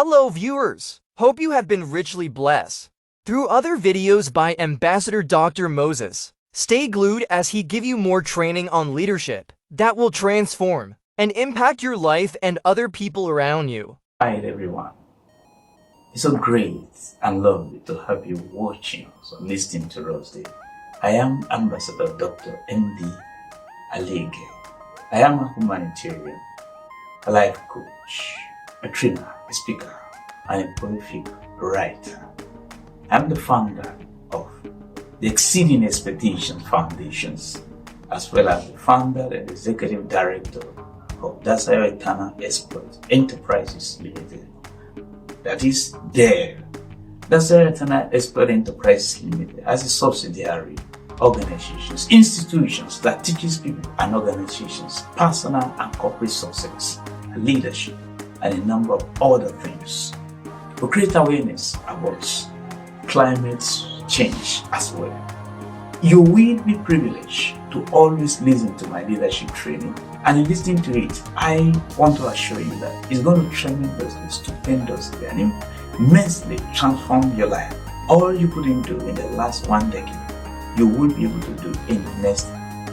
Hello viewers! Hope you have been richly blessed through other videos by Ambassador Dr. Moses. Stay glued as he give you more training on leadership that will transform and impact your life and other people around you. Hi everyone. It's so great and lovely to have you watching us or listening to us today. I am Ambassador Dr. M.D. Alege. I am a humanitarian, a life coach, a trainer, a speaker, and a prolific writer. I'm the founder of the Exceeding Expectations Foundations, as well as the founder and executive director of Dasayo Eternal Exploit Enterprises Limited. That is DER. Dasayo Eternal Exploit Enterprises Limited as a subsidiary organizations, institutions that teaches people and organizations personal and corporate success, leadership, and a number of other things to create awareness about climate change as well. You will be privileged to always listen to my leadership training, and in listening to it, I want to assure you that it's going to tremendously, stupendously, and immensely transform your life. All you couldn't do in the last 1 decade, you will be able to do in the next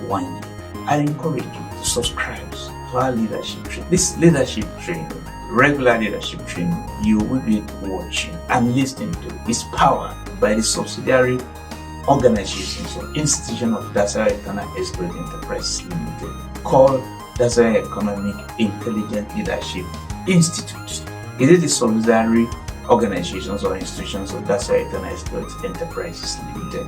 1 year. I encourage you to subscribe to our leadership training. This leadership training, regular leadership training, you will be watching and listening to is powered by the subsidiary organizations or institution of Dasayo Eternal Exploit Enterprise Limited called Dasayo Economic Intelligent Leadership Institute. It is the subsidiary organizations or institutions of Dasayo Eternal Exploit Enterprises Limited.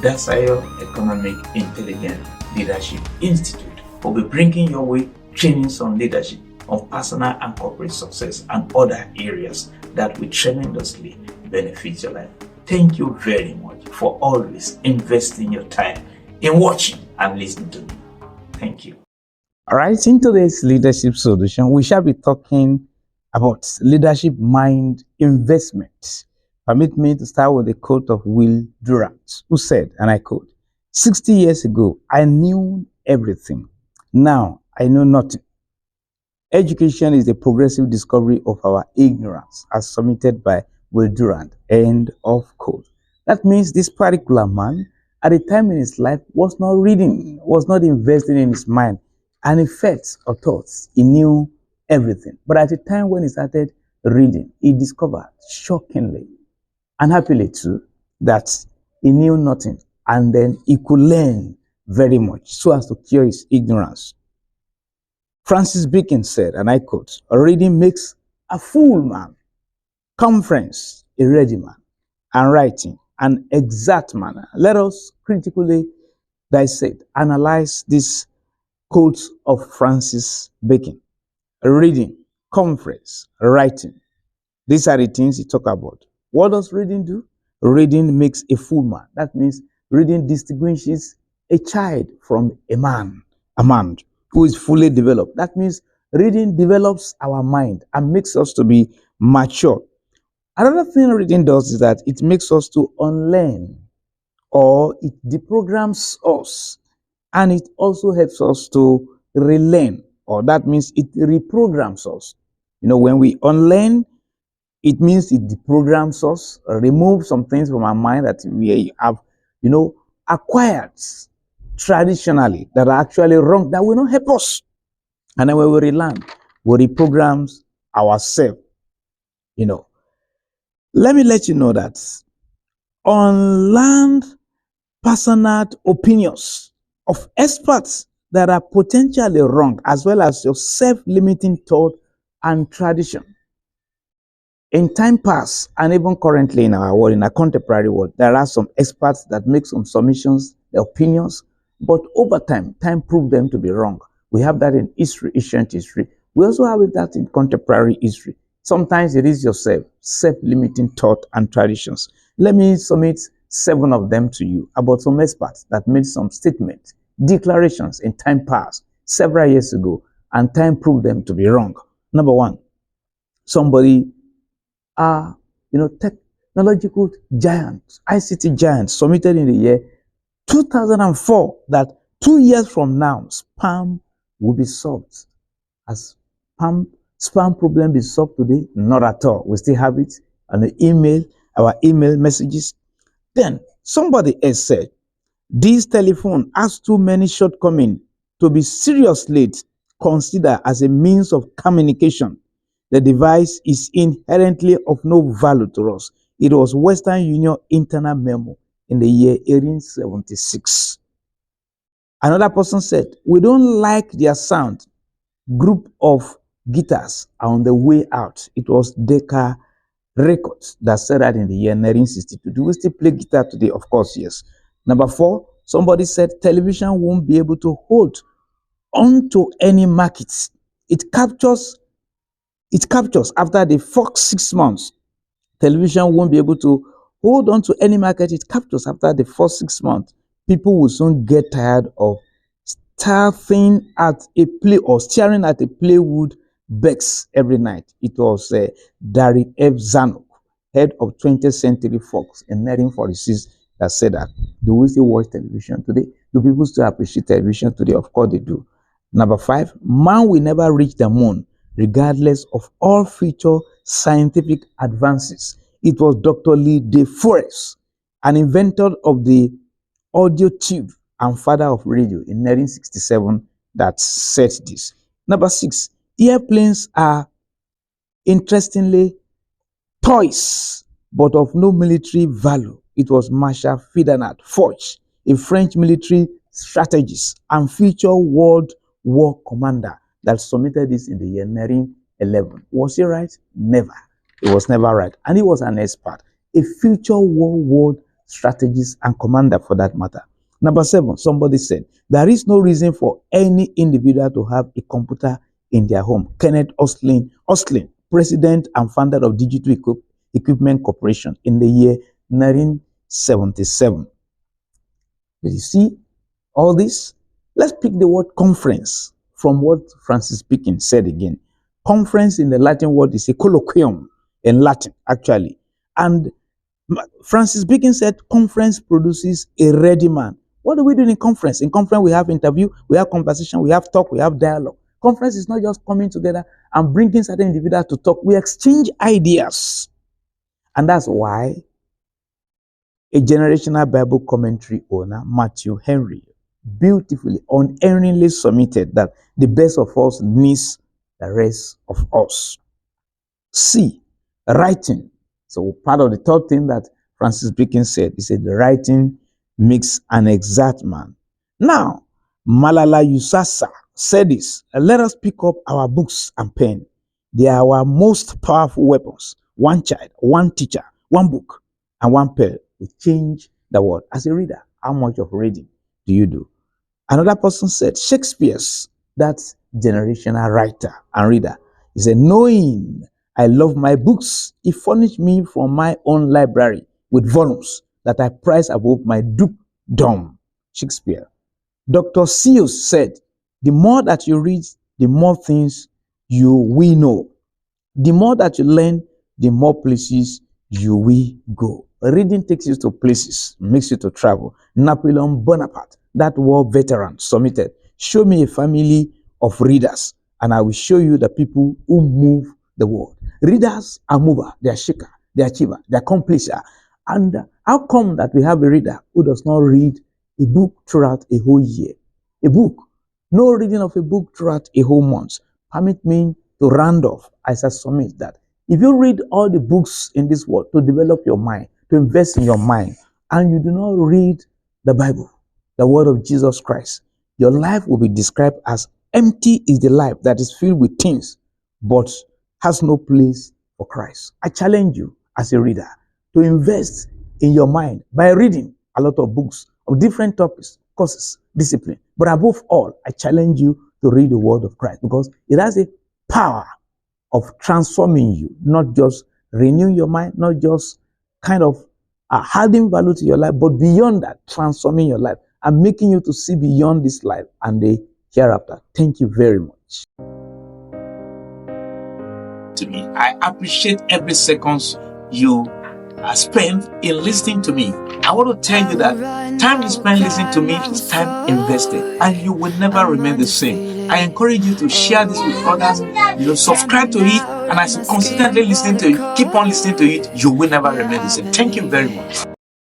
Dasayo Economic Intelligent Leadership Institute will be bringing your way trainings on leadership, on personal and corporate success, and other areas that will tremendously benefit your life. Thank you very much for always investing your time in watching and listening to me. Thank you. All right, in today's leadership solution, we shall be talking about leadership mind investment. Permit me to start with a quote of Will Durant, who said, and I quote, 60 years ago, I knew everything. Now I know nothing. Education is the progressive discovery of our ignorance, as submitted by Will Durant. End of quote. That means this particular man, at a time in his life, was not reading, was not investing in his mind and effects or thoughts. He knew everything. But at a time when he started reading, he discovered, shockingly and happily too, that he knew nothing. And then he could learn very much so as to cure his ignorance. Francis Bacon said, and I quote, reading makes a fool man, conference a ready man, and writing an exact manner. Let us critically dissect, analyze this quote of Francis Bacon. Reading, conference, writing. These are the things he talk about. What does reading do? Reading makes a fool man. That means reading distinguishes a child from a man who is fully developed. That means reading develops our mind and makes us to be mature. Another thing reading does is that it makes us to unlearn, or it deprograms us, and it also helps us to relearn, or that means it reprograms us. You know, when we unlearn, it means it deprograms us, removes some things from our mind that we have, acquired traditionally that are actually wrong, that will not help us. And then when we relearn, we reprogram ourselves. Let me let you know that unlearned personal opinions of experts that are potentially wrong, as well as your self-limiting thought and tradition. In time past, and even currently in our world, in our contemporary world, there are some experts that make some submissions, their opinions, but over time proved them to be wrong. We have that in history, ancient history. We also have that in contemporary history. Sometimes it is yourself, self-limiting thought and traditions. Let me submit 7 of them to you about some experts that made some statements, declarations in time past, several years ago, and time proved them to be wrong. Number 1, somebody technological giants, ICT giants, submitted in the year 2004 that 2 years from now, spam will be solved. As spam spam problem is solved today? Not at all. We still have it on the email, our email messages. Then somebody else said, this telephone has too many shortcomings to be seriously considered as a means of communication. The device is inherently of no value to us. It was Western Union internal memo in the year 1876. Another person said, we don't like their sound. Group of guitars are on the way out. It was Decca Records that said that in the year 1962. Do we still play guitar today? Of course, yes. Number 4, somebody said television won't be able to hold onto any markets. It captures after the first 6 months. Television won't be able to hold on to any market. It captures after the first 6 months. People will soon get tired of staring at a plywood box every night. It was Derek F. Zanuck, head of 20th Century Fox in 1946, that said that. Do we still watch television today? Do people still appreciate television today? Of course they do. Number 5, man will never reach the moon regardless of all future scientific advances. It was Dr. Lee De Forest, an inventor of the audio tube and father of radio in 1967, that said this. Number 6, airplanes are interestingly toys, but of no military value. It was Marshal Ferdinand Foch, a French military strategist and future World War commander, that submitted this in the year 1911. Was he right? Never. He was never right. And he was an expert, a future world strategist and commander for that matter. Number 7, somebody said, there is no reason for any individual to have a computer in their home. Kenneth Ostlin, president and founder of Digital Equipment Corporation in the year 1977. Did you see all this? Let's pick the word conference from what Francis Bacon said again. Conference in the Latin word is a colloquium in Latin, actually. And Francis Bacon said conference produces a ready man. What do we do in conference? In conference, we have interview, we have conversation, we have talk, we have dialogue. Conference is not just coming together and bringing certain individuals to talk. We exchange ideas. And that's why a generational Bible commentary owner, Matthew Henry, beautifully, unerringly submitted that the best of us needs the rest of us. C, writing. So part of the third thing that Francis Bacon said, he said the writing makes an exact man. Now, Malala Yousafzai said this, let us pick up our books and pen. They are our most powerful weapons. One child, one teacher, one book, and one pen will change the world. As a reader, how much of reading do you do? Another person said, Shakespeare's that generational writer and reader. He said, knowing I love my books, he furnished me from my own library with volumes that I prize above my dukedom. Shakespeare. Dr. Seuss said, the more that you read, the more things you will know. The more that you learn, the more places you will go. Reading takes you to places, makes you to travel. Napoleon Bonaparte, that war veteran, submitted, show me a family of readers, and I will show you the people who move the world. Readers are mover, they are shaker, they are achiever, they are accomplisher. And how come that we have a reader who does not read a book throughout a whole year? A book, no reading of a book throughout a whole month. Permit me to round off as I submit that if you read all the books in this world to develop your mind, to invest in your mind, and you do not read the Bible, the word of Jesus Christ, your life will be described as empty is the life that is filled with things, but has no place for Christ. I challenge you as a reader to invest in your mind by reading a lot of books of different topics, courses, discipline. But above all, I challenge you to read the word of Christ because it has a power of transforming you, not just renewing your mind, not just kind of adding value to your life, but beyond that, transforming your life and making you to see beyond this life and the hereafter. Thank you very much. To me, I appreciate every second you spent in listening to me. I want to tell you that time you spend listening to me is time invested, and you will never remain the same. I encourage you to share this with others. Subscribe to it, and as you consistently listen to it, keep on listening to it, you will never remain the same. Thank you very much.